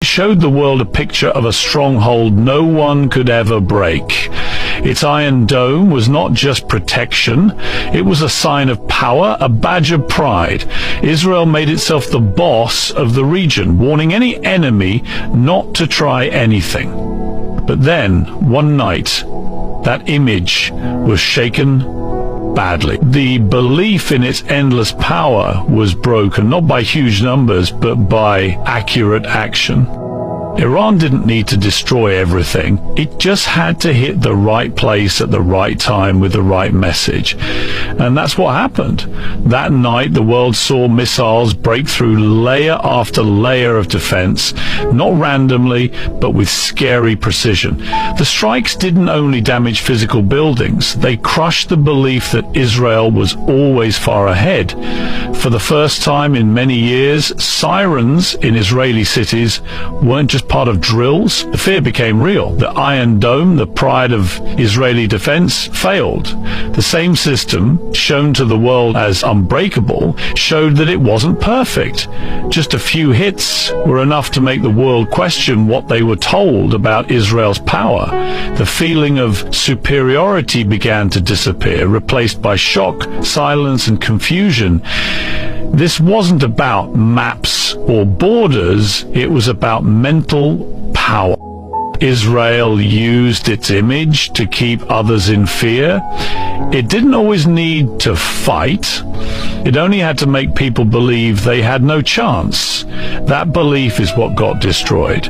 showed the world a picture of a stronghold no one could ever break. Its iron dome was not just protection, it was a sign of power, a badge of pride. Israel made itself the boss of the region, warning any enemy not to try anything. But then, one night, that image was shaken badly. The belief in its endless power was broken, not by huge numbers, but by accurate action. Iran didn't need to destroy everything. It just had to hit the right place at the right time with the right message. And that's what happened. That night, the world saw missiles break through layer after layer of defense, not randomly, but with scary precision. The strikes didn't only damage physical buildings, they crushed the belief that Israel was always far ahead. For the first time in many years, sirens in Israeli cities weren't just part of drills. The fear became real. The Iron Dome, the pride of Israeli defense, failed. The same system, shown to the world as unbreakable, showed that it wasn't perfect. Just a few hits were enough to make the world question what they were told about Israel's power. The feeling of superiority began to disappear, replaced by shock, silence, and confusion. This wasn't about maps or borders, it was about mental power. Israel used its image to keep others in fear. It didn't always need to fight. It only had to make people believe they had no chance. That belief is what got destroyed.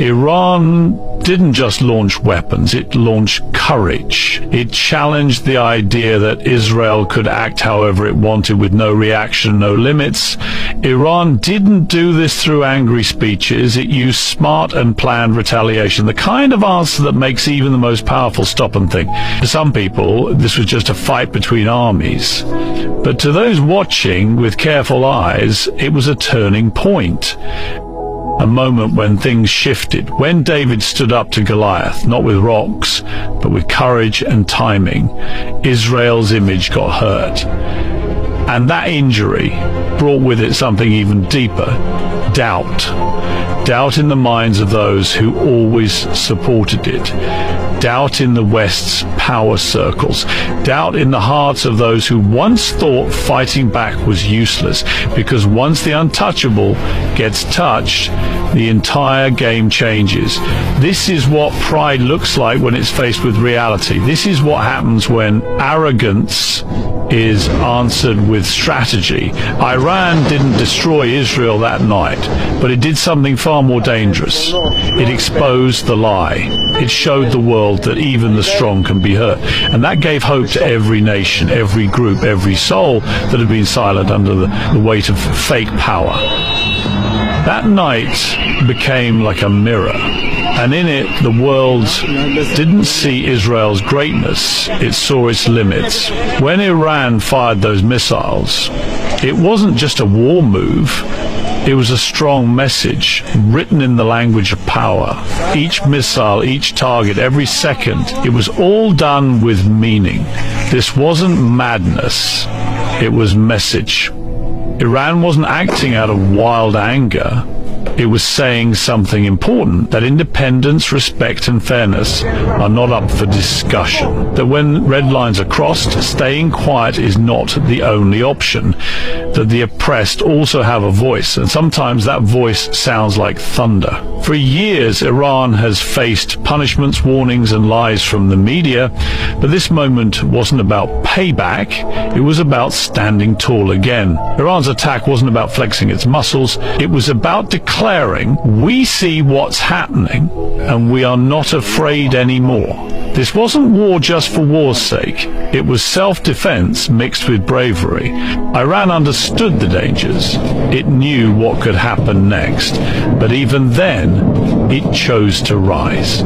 Iran didn't just launch weapons, it launched courage. It challenged the idea that Israel could act however it wanted with no reaction, no limits. Iran didn't do this through angry speeches, it used smart and planned retaliation, the kind of answer that makes even the most powerful stop and think. To some people, this was just a fight between armies. But to those watching with careful eyes, it was a turning point. A moment when things shifted, when David stood up to Goliath, not with rocks, but with courage and timing. Israel's image got hurt. And that injury brought with it something even deeper, doubt. Doubt in the minds of those who always supported it. Doubt in the West's power circles. Doubt in the hearts of those who once thought fighting back was useless, because once the untouchable gets touched, the entire game changes. This is what pride looks like when it's faced with reality. This is what happens when arrogance is answered with strategy. Iran didn't destroy Israel that night, but it did something far more dangerous. It exposed the lie. It showed the world that even the strong can be hurt. And that gave hope to every nation, every group, every soul that had been silent under the weight of fake power. That night became like a mirror. And in it, the world didn't see Israel's greatness, it saw its limits. When Iran fired those missiles, it wasn't just a war move, it was a strong message, written in the language of power. Each missile, each target, every second, it was all done with meaning. This wasn't madness, it was message. Iran wasn't acting out of wild anger. It was saying something important, that independence, respect and fairness are not up for discussion. That when red lines are crossed, staying quiet is not the only option. That the oppressed also have a voice, and sometimes that voice sounds like thunder. For years, Iran has faced punishments, warnings and lies from the media, but this moment wasn't about payback, it was about standing tall again. Iran's attack wasn't about flexing its muscles, it was about declaring, we see what's happening and we are not afraid anymore. This wasn't war just for war's sake. It was self-defense mixed with bravery. Iran understood the dangers. It knew what could happen next. But even then, it chose to rise.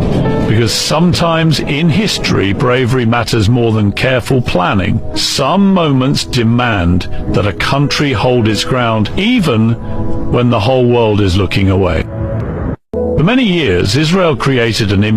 Because sometimes in history, bravery matters more than careful planning. Some moments demand that a country hold its ground, even when the whole world is looking away. For many years, Israel created an image